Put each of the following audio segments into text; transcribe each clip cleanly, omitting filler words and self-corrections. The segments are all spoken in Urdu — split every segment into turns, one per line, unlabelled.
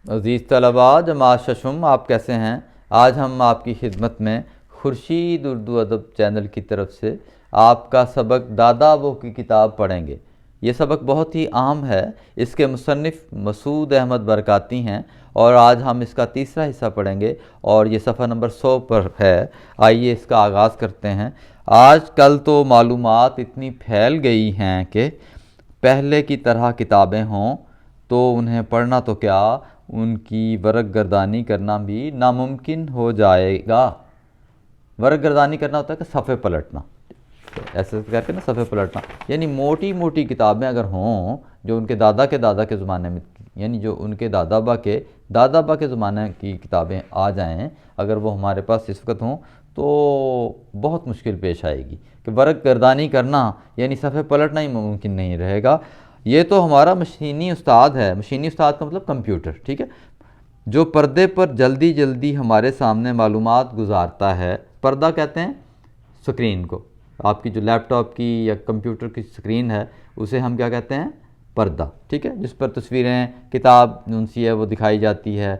عزیز طلباء جماعت ششم، آپ کیسے ہیں؟ آج ہم آپ کی خدمت میں خورشید اردو ادب چینل کی طرف سے آپ کا سبق دادا وہ کی کتاب پڑھیں گے۔ یہ سبق بہت ہی عام ہے، اس کے مصنف مسعود احمد برکاتی ہیں اور آج ہم اس کا تیسرا حصہ پڑھیں گے اور یہ صفحہ نمبر 100 پر ہے۔ آئیے اس کا آغاز کرتے ہیں۔ آج کل تو معلومات اتنی پھیل گئی ہیں کہ پہلے کی طرح کتابیں ہوں تو انہیں پڑھنا تو کیا، ان کی ورق گردانی کرنا بھی ناممکن ہو جائے گا۔ ورق گردانی کرنا ہوتا ہے کہ صفحے پلٹنا، ایسے کر کے نا صفحے پلٹنا، یعنی موٹی موٹی کتابیں اگر ہوں جو ان کے دادا کے زمانے میں، یعنی جو ان کے دادا با کے زمانے کی کتابیں آ جائیں، اگر وہ ہمارے پاس اس وقت ہوں تو بہت مشکل پیش آئے گی کہ ورق گردانی کرنا یعنی صفحے پلٹنا ہی ممکن نہیں رہے گا۔ یہ تو ہمارا مشینی استاد ہے، مشینی استاد کا مطلب کمپیوٹر، ٹھیک ہے، جو پردے پر جلدی جلدی ہمارے سامنے معلومات گزارتا ہے۔ پردہ کہتے ہیں سکرین کو، آپ کی جو لیپ ٹاپ کی یا کمپیوٹر کی سکرین ہے اسے ہم کیا کہتے ہیں؟ پردہ، ٹھیک ہے، جس پر تصویریں، کتاب جن سی ہے وہ دکھائی جاتی ہے،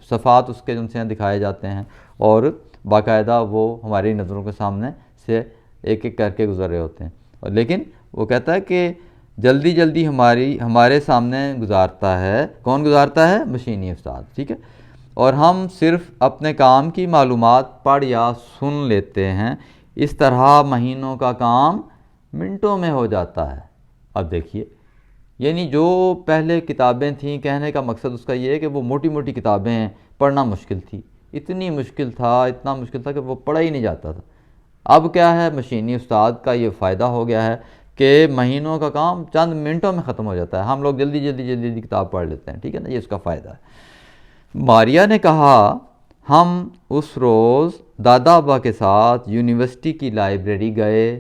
صفحات اس کے جن سے دکھائے جاتے ہیں اور باقاعدہ وہ ہماری نظروں کے سامنے سے ایک ایک کر کے گزر رہے ہوتے ہیں، لیکن وہ کہتا ہے کہ جلدی جلدی ہمارے سامنے گزارتا ہے۔ کون گزارتا ہے؟ مشینی استاد، ٹھیک ہے، اور ہم صرف اپنے کام کی معلومات پڑھ یا سن لیتے ہیں۔ اس طرح مہینوں کا کام منٹوں میں ہو جاتا ہے۔ اب دیکھیے، یعنی جو پہلے کتابیں تھیں، کہنے کا مقصد اس کا یہ ہے کہ وہ موٹی موٹی کتابیں ہیں، پڑھنا مشکل تھی، اتنا مشکل تھا کہ وہ پڑھا ہی نہیں جاتا تھا۔ اب کیا ہے؟ مشینی استاد کا یہ فائدہ ہو گیا ہے کہ مہینوں کا کام چند منٹوں میں ختم ہو جاتا ہے، ہم لوگ جلدی جلدی کتاب پڑھ لیتے ہیں، ٹھیک ہے نا، یہ اس کا فائدہ ہے۔ ماریا نے کہا، ہم اس روز دادا ابا کے ساتھ یونیورسٹی کی لائبریری گئے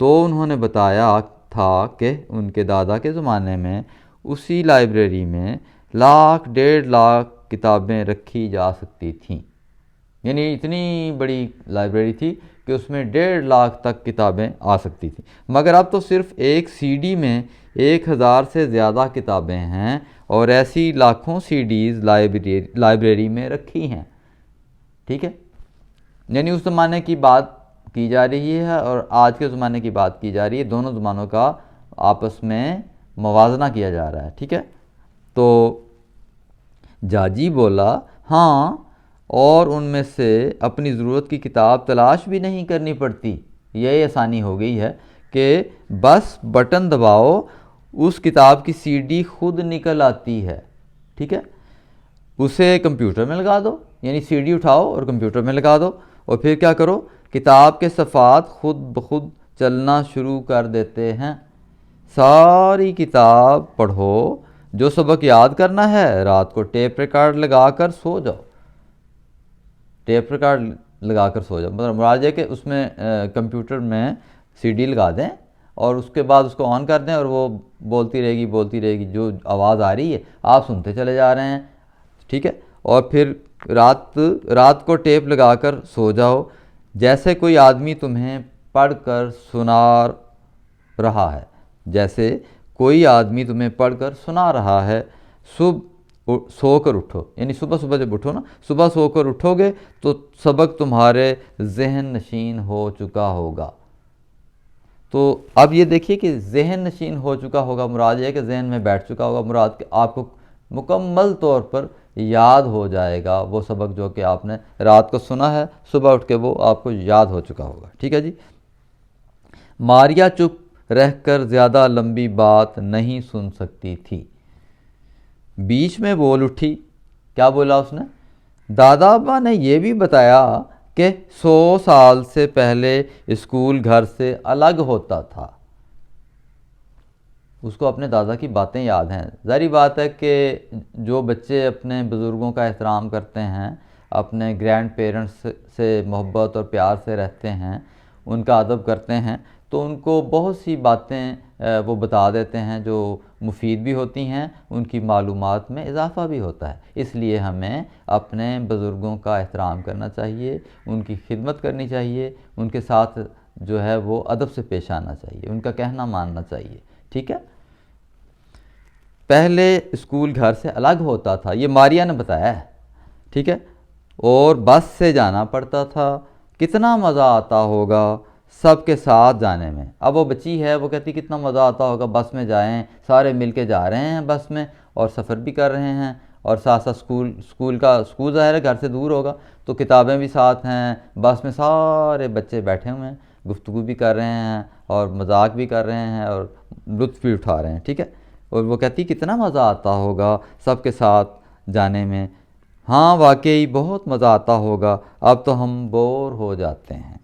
تو انہوں نے بتایا تھا کہ ان کے دادا کے زمانے میں اسی لائبریری میں 1,00,000-1,50,000 کتابیں رکھی جا سکتی تھیں، یعنی اتنی بڑی لائبریری تھی کہ اس میں 1,50,000 تک کتابیں آ سکتی تھیں، مگر اب تو صرف ایک سی ڈی میں 1,000 سے زیادہ کتابیں ہیں اور ایسی لاکھوں سی ڈیز لائبریری میں رکھی ہیں، ٹھیک ہے، یعنی اس زمانے کی بات کی جا رہی ہے اور آج کے زمانے کی بات کی جا رہی ہے، دونوں زمانوں کا آپس میں موازنہ کیا جا رہا ہے، ٹھیک ہے۔ تو جاجی بولا، ہاں، اور ان میں سے اپنی ضرورت کی کتاب تلاش بھی نہیں کرنی پڑتی، یہ آسانی ہو گئی ہے کہ بس بٹن دباؤ، اس کتاب کی سی ڈی خود نکل آتی ہے، ٹھیک ہے، اسے کمپیوٹر میں لگا دو، یعنی سی ڈی اٹھاؤ اور کمپیوٹر میں لگا دو اور پھر کیا کرو، کتاب کے صفحات خود بخود چلنا شروع کر دیتے ہیں۔ ساری کتاب پڑھو، جو سبق یاد کرنا ہے رات کو ٹیپ ریکارڈ لگا کر سو جاؤ، ٹیپ ریکارڈ لگا کر سو جاؤ، مطلب مراد ہے کہ اس میں کمپیوٹر میں سی ڈی لگا دیں اور اس کے بعد اس کو آن کر دیں اور وہ بولتی رہے گی، جو آواز آ رہی ہے آپ سنتے چلے جا رہے ہیں، ٹھیک ہے، اور پھر رات کو ٹیپ لگا کر سو جاؤ، جیسے کوئی آدمی تمہیں پڑھ کر سنا رہا ہے، جیسے کوئی آدمی تمہیں پڑھ کر سنا رہا ہے۔ صبح سو کر اٹھو، یعنی صبح جب اٹھو نا، صبح سو کر اٹھو گے تو سبق تمہارے ذہن نشین ہو چکا ہوگا۔ تو اب یہ دیکھیے کہ ذہن نشین ہو چکا ہوگا مراد یہ ہے کہ ذہن میں بیٹھ چکا ہوگا، مراد کہ آپ کو مکمل طور پر یاد ہو جائے گا وہ سبق جو کہ آپ نے رات کو سنا ہے، صبح اٹھ کے وہ آپ کو یاد ہو چکا ہوگا، ٹھیک ہے جی۔ ماریا چپ رہ کر زیادہ لمبی بات نہیں سن سکتی تھی، بیچ میں بول اٹھی۔ کیا بولا اس نے؟ دادا ابا نے یہ بھی بتایا کہ 100 سال سے پہلے اسکول گھر سے الگ ہوتا تھا۔ اس کو اپنے دادا کی باتیں یاد ہیں۔ ظاہری بات ہے کہ جو بچے اپنے بزرگوں کا احترام کرتے ہیں، اپنے گرینڈ پیرنٹس سے محبت اور پیار سے رہتے ہیں، ان کا ادب کرتے ہیں، تو ان کو بہت سی باتیں وہ بتا دیتے ہیں جو مفید بھی ہوتی ہیں، ان کی معلومات میں اضافہ بھی ہوتا ہے۔ اس لیے ہمیں اپنے بزرگوں کا احترام کرنا چاہیے، ان کی خدمت کرنی چاہیے، ان کے ساتھ جو ہے وہ ادب سے پیش آنا چاہیے، ان کا کہنا ماننا چاہیے، ٹھیک ہے۔ پہلے اسکول گھر سے الگ ہوتا تھا، یہ ماریا نے بتایا ہے، ٹھیک ہے، اور بس سے جانا پڑتا تھا، کتنا مزہ آتا ہوگا سب کے ساتھ جانے میں۔ اب وہ بچی ہے، وہ کہتی کتنا مزہ آتا ہوگا بس میں جائیں، سارے مل کے جا رہے ہیں بس میں اور سفر بھی کر رہے ہیں، اور ساتھ ساتھ اسکول ظاہر ہے گھر سے دور ہوگا تو کتابیں بھی ساتھ ہیں، بس میں سارے بچے بیٹھے ہوئے ہیں، گفتگو بھی کر رہے ہیں اور مذاق بھی کر رہے ہیں اور لطف بھی اٹھا رہے ہیں، ٹھیک ہے۔ اور وہ کہتی کتنا مزہ آتا ہوگا سب کے ساتھ جانے میں، ہاں واقعی بہت مزہ آتا ہوگا، اب تو ہم بور ہو جاتے ہیں۔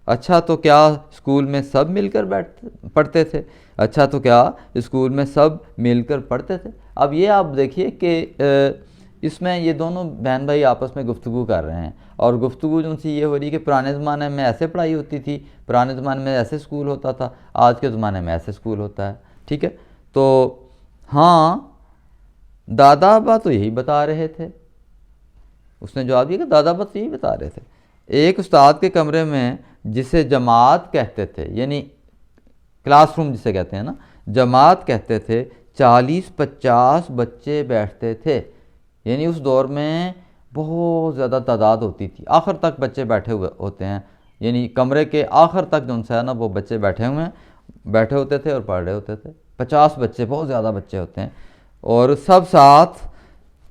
اچھا تو کیا اسکول میں سب مل کر پڑھتے تھے؟ اچھا تو کیا اسکول میں سب مل کر پڑھتے تھے؟ اب یہ آپ دیکھیے کہ اس میں یہ دونوں بہن بھائی آپس میں گفتگو کر رہے ہیں، اور گفتگو جو سی یہ ہو رہی ہے کہ پرانے زمانے میں ایسے پڑھائی ہوتی تھی، پرانے زمانے میں ایسے اسکول ہوتا تھا، آج کے زمانے میں ایسے اسکول ہوتا ہے، ٹھیک ہے۔ تو ہاں دادا ابا تو یہی بتا رہے تھے، اس نے جواب دیا کہ دادا ابا تو یہی بتا رہے تھے۔ ایک استاد کے کمرے میں جسے جماعت کہتے تھے، یعنی کلاس روم جسے کہتے ہیں نا، جماعت کہتے تھے، 40-50 بچے بیٹھتے تھے، یعنی اس دور میں بہت زیادہ تعداد ہوتی تھی، آخر تک بچے بیٹھے ہوئے ہوتے ہیں، یعنی کمرے کے آخر تک جو ان سے ہے نا وہ بچے بیٹھے ہوتے تھے اور پڑھ رہے ہوتے تھے، 50 بچے، بہت زیادہ بچے ہوتے ہیں، اور سب ساتھ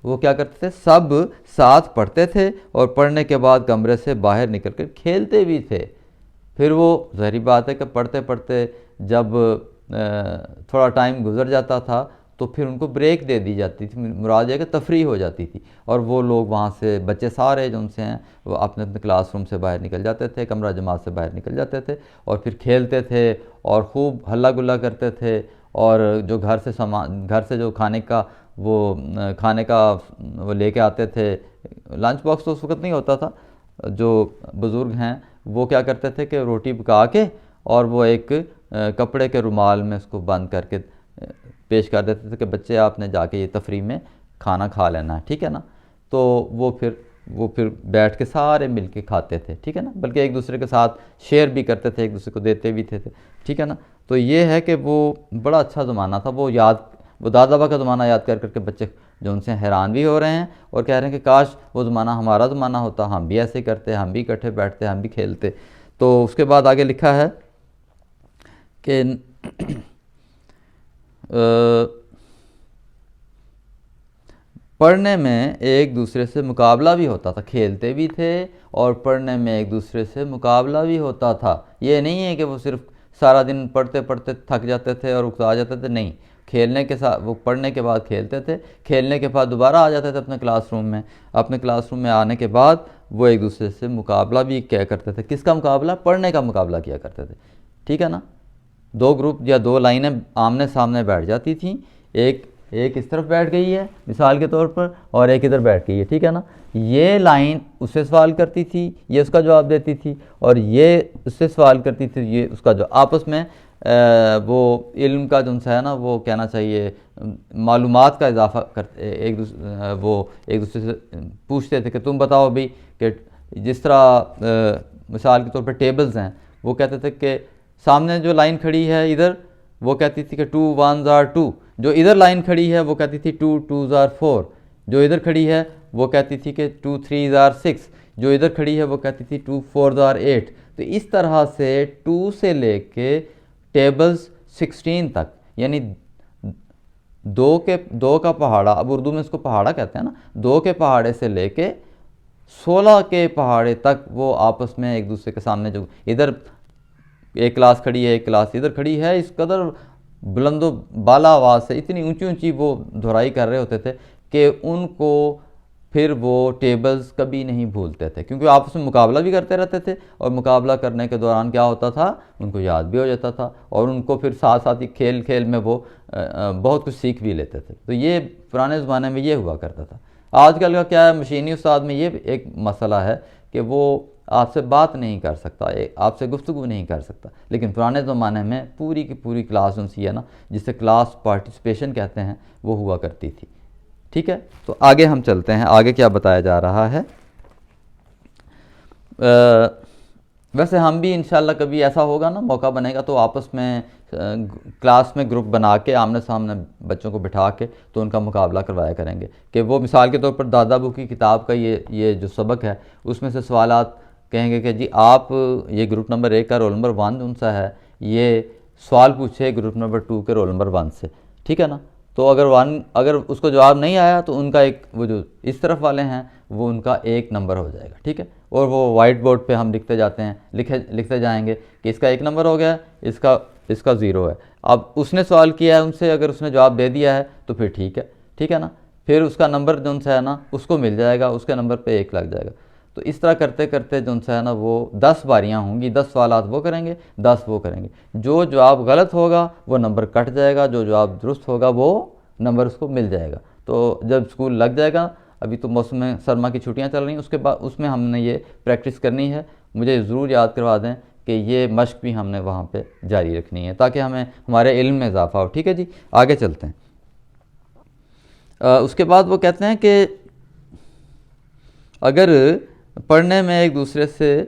وہ کیا کرتے تھے، سب ساتھ پڑھتے تھے اور پڑھنے کے بعد کمرے سے باہر نکل کر کھیلتے بھی تھے۔ پھر وہ ظاہری بات ہے کہ پڑھتے پڑھتے جب تھوڑا ٹائم گزر جاتا تھا تو پھر ان کو بریک دے دی جاتی تھی، مراد ہے کہ تفریح ہو جاتی تھی، اور وہ لوگ وہاں سے بچے سارے جو ان سے ہیں وہ اپنے اپنے کلاس روم سے باہر نکل جاتے تھے، کمرہ جماعت سے باہر نکل جاتے تھے، اور پھر کھیلتے تھے اور خوب ہلا گلا کرتے تھے، اور جو گھر سے جو کھانے کا وہ لے کے آتے تھے، لنچ باکس تو اس وقت نہیں ہوتا تھا، جو بزرگ ہیں وہ کیا کرتے تھے کہ روٹی پکا کے اور وہ ایک کپڑے کے رومال میں اس کو بند کر کے پیش کر دیتے تھے کہ بچے آپ نے جا کے یہ تفریح میں کھانا کھا لینا ہے، ٹھیک ہے نا۔ تو وہ پھر بیٹھ کے سارے مل کے کھاتے تھے، ٹھیک ہے نا، بلکہ ایک دوسرے کے ساتھ شیئر بھی کرتے تھے، ایک دوسرے کو دیتے بھی تھے، ٹھیک ہے نا۔ تو یہ ہے کہ وہ بڑا اچھا زمانہ تھا، وہ دادا با کا زمانہ یاد کر کر کے بچے جو ان سے حیران بھی ہو رہے ہیں اور کہہ رہے ہیں کہ کاش وہ زمانہ ہمارا زمانہ ہوتا، ہم بھی ایسے کرتے، ہم بھی اکٹھے بیٹھتے، ہم بھی کھیلتے۔ تو اس کے بعد آگے لکھا ہے کہ پڑھنے میں ایک دوسرے سے مقابلہ بھی ہوتا تھا، کھیلتے بھی تھے اور پڑھنے میں ایک دوسرے سے مقابلہ بھی ہوتا تھا۔ یہ نہیں ہے کہ وہ صرف سارا دن پڑھتے پڑھتے تھک جاتے تھے اور اکتا جاتے تھے، نہیں، کھیلنے کے ساتھ وہ پڑھنے کے بعد کھیلتے تھے، کھیلنے کے بعد دوبارہ آ جاتے تھے اپنے کلاس روم میں آنے کے بعد وہ ایک دوسرے سے مقابلہ بھی کیا کرتے تھے۔ کس کا مقابلہ؟ پڑھنے کا مقابلہ کیا کرتے تھے، ٹھیک ہے نا۔ 2 گروپ یا 2 لائنیں آمنے سامنے بیٹھ جاتی تھیں، ایک اس طرف بیٹھ گئی ہے مثال کے طور پر اور ایک ادھر بیٹھ گئی ہے، ٹھیک ہے نا۔ یہ لائن اس سے سوال کرتی تھی، یہ اس کا جواب دیتی تھی، اور یہ اس سے سوال کرتی تھی، یہ اس کا جو آپس میں وہ علم کا جو ہے نا وہ کہنا چاہیے معلومات کا اضافہ کرتے، ایک دوسرے سے پوچھتے تھے کہ تم بتاؤ بھی، کہ جس طرح مثال کے طور پر ٹیبلز ہیں، وہ کہتے تھے کہ سامنے جو لائن کھڑی ہے ادھر وہ کہتی تھی کہ 2 1s are 2، جو ادھر لائن کھڑی ہے وہ کہتی تھی 2 2s are 4، جو ادھر کھڑی ہے وہ کہتی تھی کہ 2 3s are 6، جو ادھر کھڑی ہے وہ کہتی تھی 2 4s are 8۔ تو اس طرح سے 2 سے لے کے ٹیبلز 16 تک، یعنی 2 کا پہاڑا، اب اردو میں اس کو پہاڑا کہتے ہیں نا، 2 کے پہاڑے سے لے کے 16 کے پہاڑے تک وہ آپس میں ایک دوسرے کے سامنے، جو ادھر ایک کلاس کھڑی ہے ایک کلاس ادھر کھڑی ہے، اس قدر بلند و بالا آواز سے اتنی اونچی اونچی وہ دہرائی کر رہے ہوتے تھے کہ ان کو پھر وہ ٹیبلز کبھی نہیں بھولتے تھے، کیونکہ آپس میں مقابلہ بھی کرتے رہتے تھے، اور مقابلہ کرنے کے دوران کیا ہوتا تھا، ان کو یاد بھی ہو جاتا تھا، اور ان کو پھر ساتھ ساتھ ہی کھیل میں وہ بہت کچھ سیکھ بھی لیتے تھے۔ تو یہ پرانے زمانے میں یہ ہوا کرتا تھا۔ آج کل کا کیا ہے، مشینی استاد میں یہ ایک مسئلہ ہے کہ وہ آپ سے بات نہیں کر سکتا، آپ سے گفتگو نہیں کر سکتا، لیکن پرانے زمانے میں پوری کی پوری کلاس جو سی ہے نا، جسے کلاس پارٹیسپیشن کہتے ہیں، وہ ہوا کرتی تھی، ٹھیک ہے۔ تو آگے ہم چلتے ہیں، آگے کیا بتایا جا رہا ہے۔ ویسے ہم بھی انشاءاللہ کبھی ایسا ہوگا نا، موقع بنے گا، تو آپس میں کلاس میں گروپ بنا کے آمنے سامنے بچوں کو بٹھا کے تو ان کا مقابلہ کروایا کریں گے، کہ وہ مثال کے طور پر دادا ابو کی کتاب کا یہ جو سبق ہے اس میں سے سوالات کہیں گے کہ جی آپ یہ گروپ نمبر 1 کا رول نمبر 1 ان سا ہے، یہ سوال پوچھے گروپ نمبر 2 کے رول نمبر 1 سے، ٹھیک ہے نا؟ تو اگر اس کو جواب نہیں آیا تو ان کا ایک وہ جو اس طرف والے ہیں وہ ان کا 1 نمبر ہو جائے گا، ٹھیک ہے؟ اور وہ وائٹ بورڈ پہ ہم لکھتے جاتے ہیں، لکھتے جائیں گے کہ اس کا 1 نمبر ہو گیا، اس کا 0 ہے۔ اب اس نے سوال کیا ہے ان سے، اگر اس نے جواب دے دیا ہے تو پھر ٹھیک ہے نا؟ پھر اس کا نمبر جو ہے نا اس کو مل جائے گا، اس کے نمبر پہ 1 لگ جائے گا۔ تو اس طرح کرتے کرتے جو ہے نا وہ 10 باریاں ہوں گی، 10 سوالات وہ کریں گے، 10 وہ کریں گے۔ جو جواب غلط ہوگا وہ نمبر کٹ جائے گا، جو جواب درست ہوگا وہ نمبر اس کو مل جائے گا۔ تو جب اسکول لگ جائے گا، ابھی تو موسم سرما کی چھٹیاں چل رہی ہیں، اس کے بعد اس میں ہم نے یہ پریکٹس کرنی ہے، مجھے ضرور یاد کروا دیں کہ یہ مشق بھی ہم نے وہاں پہ جاری رکھنی ہے تاکہ ہمارے علم میں اضافہ ہو، ٹھیک ہے جی؟ آگے چلتے ہیں۔ اس کے بعد وہ کہتے ہیں کہ اگر پڑھنے میں ایک دوسرے سے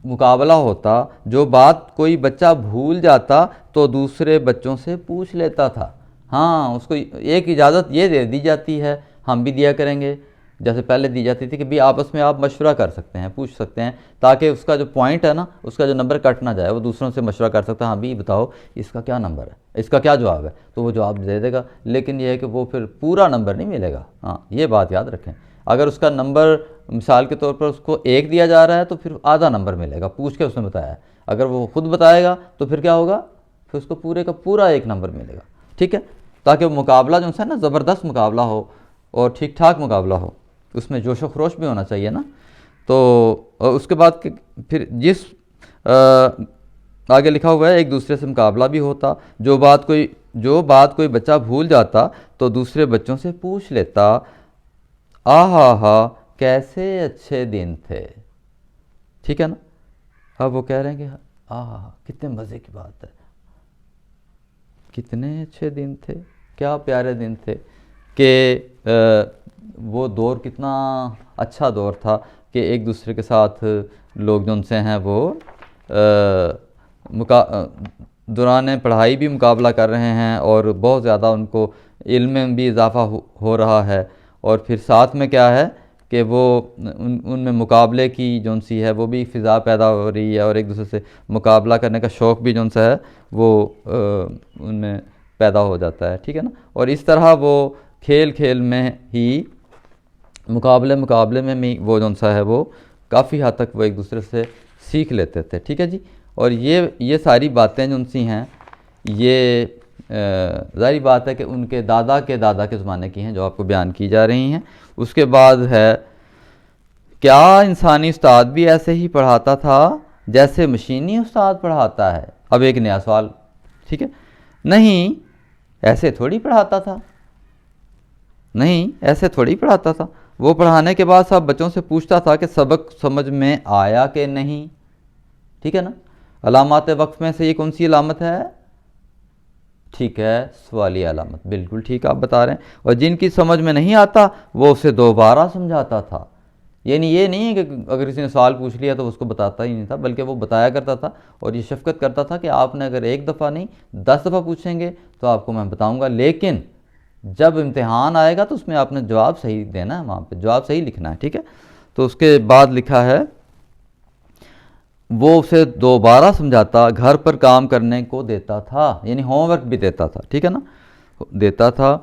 مقابلہ ہوتا، جو بات کوئی بچہ بھول جاتا تو دوسرے بچوں سے پوچھ لیتا تھا۔ ہاں، اس کو ایک اجازت یہ دے دی جاتی ہے، ہم بھی دیا کریں گے، جیسے پہلے دی جاتی تھی کہ بھی آپس میں آپ مشورہ کر سکتے ہیں، پوچھ سکتے ہیں، تاکہ اس کا جو پوائنٹ ہے نا، اس کا جو نمبر کٹ نہ جائے، وہ دوسروں سے مشورہ کر سکتا ہے، ہاں بھی بتاؤ اس کا کیا نمبر ہے، اس کا کیا جواب ہے، تو وہ جواب دے دے گا، لیکن یہ ہے کہ وہ پھر پورا نمبر نہیں ملے گا۔ ہاں، یہ بات یاد رکھیں، اگر اس کا نمبر مثال کے طور پر اس کو 1 دیا جا رہا ہے تو پھر آدھا نمبر ملے گا، پوچھ کے اس نے بتایا ہے۔ اگر وہ خود بتائے گا تو پھر کیا ہوگا، پھر اس کو پورے کا پورا 1 نمبر ملے گا، ٹھیک ہے؟ تاکہ وہ مقابلہ جو ہے نا زبردست مقابلہ ہو اور ٹھیک ٹھاک مقابلہ ہو، اس میں جوش و خروش بھی ہونا چاہیے نا۔ تو اس کے بعد پھر آگے لکھا ہوا ہے ایک دوسرے سے مقابلہ بھی ہوتا، جو بات کوئی بچہ بھول جاتا تو دوسرے بچوں سے پوچھ لیتا، آہا ہا کیسے اچھے دن تھے، ٹھیک ہے نا؟ اب وہ کہہ رہے ہیں کہ آہا کتنے مزے کی بات ہے، کتنے اچھے دن تھے، کیا پیارے دن تھے، کہ وہ دور کتنا اچھا دور تھا کہ ایک دوسرے کے ساتھ لوگ جو ان سے ہیں وہ دوران پڑھائی بھی مقابلہ کر رہے ہیں اور بہت زیادہ ان کو علم میں بھی اضافہ ہو رہا ہے، اور پھر ساتھ میں کیا ہے کہ وہ ان میں مقابلے کی جو سی ہے وہ بھی فضا پیدا ہو رہی ہے، اور ایک دوسرے سے مقابلہ کرنے کا شوق بھی جو سا ہے وہ ان میں پیدا ہو جاتا ہے، ٹھیک ہے نا؟ اور اس طرح وہ کھیل میں ہی مقابلے میں بھی وہ جو سا ہے وہ کافی حد تک وہ ایک دوسرے سے سیکھ لیتے تھے، ٹھیک ہے جی؟ اور یہ ساری باتیں جو سی ہیں یہ ظاہری بات ہے کہ ان کے دادا کے زمانے کی ہیں جو آپ کو بیان کی جا رہی ہیں۔ اس کے بعد ہے، کیا انسانی استاد بھی ایسے ہی پڑھاتا تھا جیسے مشینی استاد پڑھاتا ہے؟ اب ایک نیا سوال، ٹھیک ہے؟ نہیں، ایسے تھوڑی پڑھاتا تھا، نہیں ایسے تھوڑی پڑھاتا تھا، وہ پڑھانے کے بعد سب بچوں سے پوچھتا تھا کہ سبق سمجھ میں آیا کہ نہیں، ٹھیک ہے نا؟ علامات وقف میں سے یہ کون سی علامت ہے؟ ٹھیک ہے، سوالی علامت، بالکل ٹھیک آپ بتا رہے ہیں۔ اور جن کی سمجھ میں نہیں آتا وہ اسے دوبارہ سمجھاتا تھا، یعنی یہ نہیں ہے کہ اگر کسی نے سوال پوچھ لیا تو اس کو بتاتا ہی نہیں تھا، بلکہ وہ بتایا کرتا تھا، اور یہ شفقت کرتا تھا کہ آپ نے اگر 1 دفعہ نہیں 10 دفعہ پوچھیں گے تو آپ کو میں بتاؤں گا، لیکن جب امتحان آئے گا تو اس میں آپ نے جواب صحیح دینا ہے، وہاں پہ جواب صحیح لکھنا ہے، ٹھیک ہے؟ تو اس کے بعد لکھا ہے، وہ اسے دوبارہ سمجھاتا، گھر پر کام کرنے کو دیتا تھا، یعنی ہوم ورک بھی دیتا تھا، ٹھیک ہے نا؟ دیتا تھا،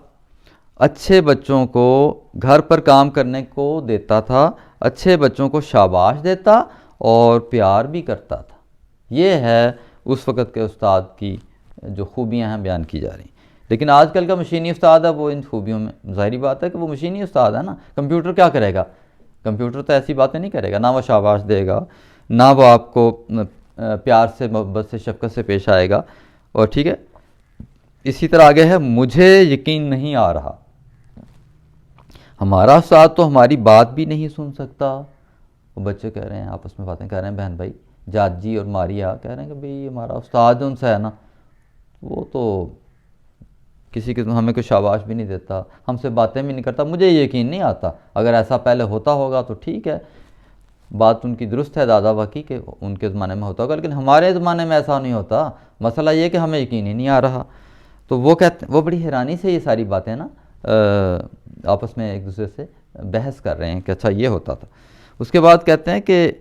اچھے بچوں کو گھر پر کام کرنے کو دیتا تھا، اچھے بچوں کو شاباش دیتا اور پیار بھی کرتا تھا۔ یہ ہے اس وقت کے استاد کی جو خوبیاں ہیں بیان کی جا رہی ہیں۔ لیکن آج کل کا مشینی استاد ہے، وہ ان خوبیوں میں ظاہری بات ہے کہ وہ مشینی استاد ہے نا، کمپیوٹر کیا کرے گا؟ کمپیوٹر تو ایسی باتیں نہیں کرے گا، نہ وہ شاباش دے گا، نہ وہ آپ کو پیار سے محبت سے شفقت سے پیش آئے گا، اور ٹھیک ہے؟ اسی طرح آگے ہے، مجھے یقین نہیں آ رہا، ہمارا استاد تو ہماری بات بھی نہیں سن سکتا۔ وہ بچے کہہ رہے ہیں، آپس میں باتیں کر رہے ہیں، بہن بھائی جاجی اور ماریا کہہ رہے ہیں کہ بھئی ہمارا استاد جو ان سے ہے نا وہ تو کسی کے ہمیں کوئی شاباش بھی نہیں دیتا، ہم سے باتیں بھی نہیں کرتا، مجھے یقین نہیں آتا، اگر ایسا پہلے ہوتا ہوگا تو ٹھیک ہے، بات ان کی درست ہے دادا واقعی کہ ان کے زمانے میں ہوتا ہوگا، لیکن ہمارے زمانے میں ایسا نہیں ہوتا۔ مسئلہ یہ کہ ہمیں یقین ہی نہیں آ رہا۔ تو وہ وہ بڑی حیرانی سے یہ ساری باتیں نا آپس میں ایک دوسرے سے بحث کر رہے ہیں کہ اچھا یہ ہوتا تھا۔ اس کے بعد کہتے ہیں کہ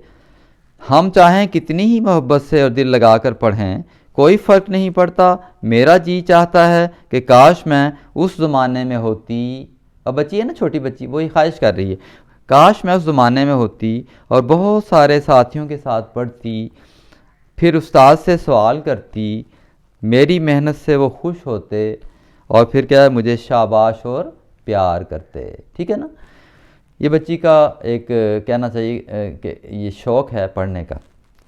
ہم چاہیں کتنی ہی محبت سے اور دل لگا کر پڑھیں، کوئی فرق نہیں پڑتا، میرا جی چاہتا ہے کہ کاش میں اس زمانے میں ہوتی۔ اب بچی ہے نا، چھوٹی بچی، وہی خواہش کر رہی ہے، کاش میں اس زمانے میں ہوتی اور بہت سارے ساتھیوں کے ساتھ پڑھتی، پھر استاد سے سوال کرتی، میری محنت سے وہ خوش ہوتے اور پھر کیا ہے مجھے شاباش اور پیار کرتے۔ ٹھیک ہے نا، یہ بچی کا ایک کہنا چاہیے کہ یہ شوق ہے پڑھنے کا،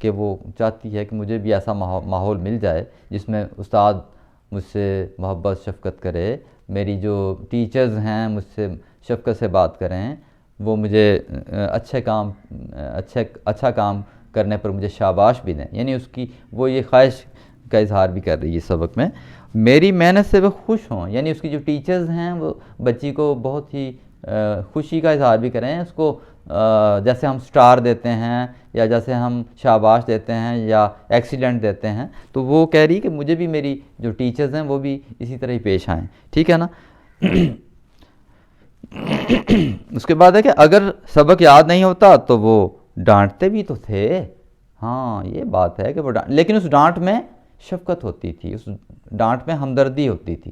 کہ وہ چاہتی ہے کہ مجھے بھی ایسا ماحول مل جائے جس میں استاد مجھ سے محبت شفقت کرے، میری جو ٹیچرز ہیں مجھ سے شفقت سے بات کریں، وہ مجھے اچھا کام کرنے پر مجھے شاباش بھی دیں، یعنی اس کی وہ یہ خواہش کا اظہار بھی کر رہی ہے سبق میں، میری محنت سے وہ خوش ہوں، یعنی اس کی جو ٹیچرز ہیں وہ بچی کو بہت ہی خوشی کا اظہار بھی کریں، اس کو جیسے ہم سٹار دیتے ہیں یا جیسے ہم شاباش دیتے ہیں یا ایکسیلنٹ دیتے ہیں، تو وہ کہہ رہی کہ مجھے بھی میری جو ٹیچرز ہیں وہ بھی اسی طرح ہی پیش آئیں۔ ٹھیک ہے نا۔ اس کے بعد ہے کہ اگر سبق یاد نہیں ہوتا تو وہ ڈانٹتے بھی تو تھے۔ ہاں یہ بات ہے کہ وہ لیکن اس ڈانٹ میں شفقت ہوتی تھی، اس ڈانٹ میں ہمدردی ہوتی تھی،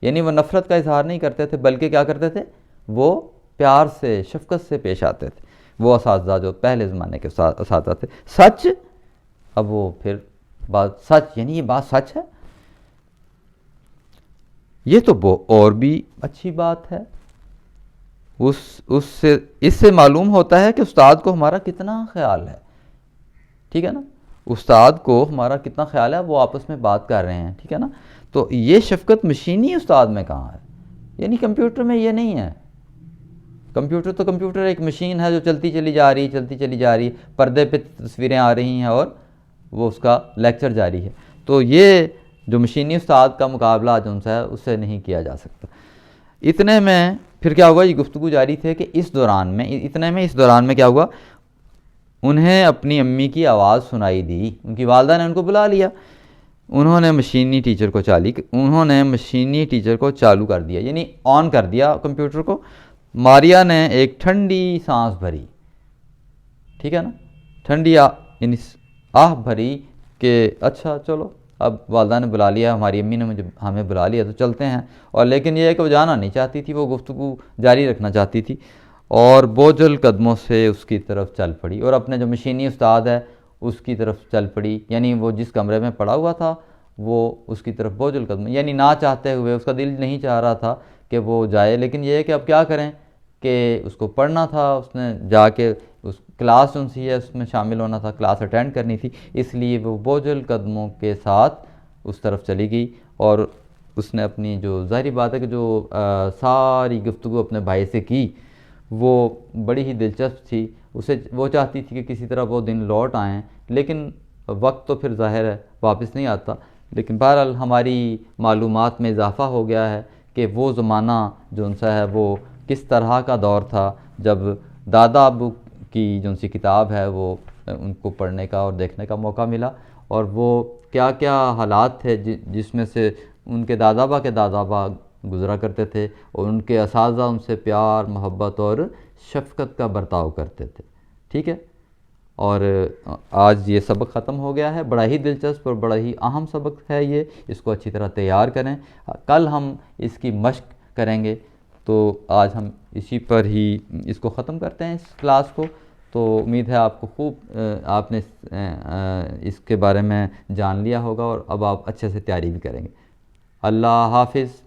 یعنی وہ نفرت کا اظہار نہیں کرتے تھے بلکہ کیا کرتے تھے، وہ پیار سے شفقت سے پیش آتے تھے، وہ اساتذہ جو پہلے زمانے کے اساتذہ تھے۔ سچ، اب وہ پھر بات سچ، یعنی یہ بات سچ ہے، یہ تو اور بھی اچھی بات ہے۔ اس سے معلوم ہوتا ہے کہ استاد کو ہمارا کتنا خیال ہے۔ ٹھیک ہے نا، استاد کو ہمارا کتنا خیال ہے، وہ آپس میں بات کر رہے ہیں۔ ٹھیک ہے نا، تو یہ شفقت مشینی استاد میں کہاں ہے، یعنی کمپیوٹر میں یہ نہیں ہے۔ کمپیوٹر ایک مشین ہے جو چلتی چلی جا رہی، پردے پہ تصویریں آ رہی ہیں اور وہ اس کا لیکچر جاری ہے۔ تو یہ جو مشینی استاد کا مقابلہ جو ہے اس سے نہیں کیا جا سکتا۔ اتنے میں پھر کیا ہوا، یہ گفتگو جاری تھے کہ اس دوران میں کیا ہوا، انہیں اپنی امی کی آواز سنائی دی، ان کی والدہ نے ان کو بلا لیا، انہوں نے مشینی ٹیچر کو چالو کر دیا، یعنی آن کر دیا کمپیوٹر کو۔ ماریا نے ایک ٹھنڈی سانس بھری، ٹھیک ہے نا، ٹھنڈی یعنی آہ بھری کہ اچھا چلو اب والدہ نے بلا لیا، ہماری امی نے ہمیں بلا لیا تو چلتے ہیں، اور لیکن یہ ہے کہ وہ جانا نہیں چاہتی تھی، وہ گفتگو جاری رکھنا چاہتی تھی، اور بوجھل قدموں سے اس کی طرف چل پڑی، اور اپنے جو مشینی استاد ہے اس کی طرف چل پڑی، یعنی وہ جس کمرے میں پڑا ہوا تھا وہ اس کی طرف بوجھل قدم، یعنی نہ چاہتے ہوئے، اس کا دل نہیں چاہ رہا تھا کہ وہ جائے، لیکن یہ ہے کہ اب کیا کریں کہ اس کو پڑھنا تھا، اس نے جا کے اس کلاس جو سی ہے اس میں شامل ہونا تھا، کلاس اٹینڈ کرنی تھی، اس لیے وہ بوجھل قدموں کے ساتھ اس طرف چلی گئی، اور اس نے اپنی جو ظاہری بات ہے کہ جو ساری گفتگو اپنے بھائی سے کی وہ بڑی ہی دلچسپ تھی، وہ چاہتی تھی کہ کسی طرح وہ دن لوٹ آئیں، لیکن وقت تو پھر ظاہر ہے واپس نہیں آتا، لیکن بہرحال ہماری معلومات میں اضافہ ہو گیا ہے کہ وہ زمانہ جو ان سا ہے وہ کس طرح کا دور تھا، جب دادا ابو کی جو ان سی کتاب ہے وہ ان کو پڑھنے کا اور دیکھنے کا موقع ملا، اور وہ کیا کیا حالات تھے جس میں سے ان کے دادا با گزرا کرتے تھے، اور ان کے اساتذہ ان سے پیار، محبت اور شفقت کا برتاؤ کرتے تھے۔ ٹھیک ہے، اور آج یہ سبق ختم ہو گیا ہے، بڑا ہی دلچسپ اور بڑا ہی اہم سبق ہے یہ، اس کو اچھی طرح تیار کریں، کل ہم اس کی مشق کریں گے، تو آج ہم اسی پر ہی اس کو ختم کرتے ہیں اس کلاس کو۔ تو امید ہے آپ کو خوب آپ نے اس کے بارے میں جان لیا ہوگا، اور اب آپ اچھے سے تیاری بھی کریں گے۔ اللہ حافظ۔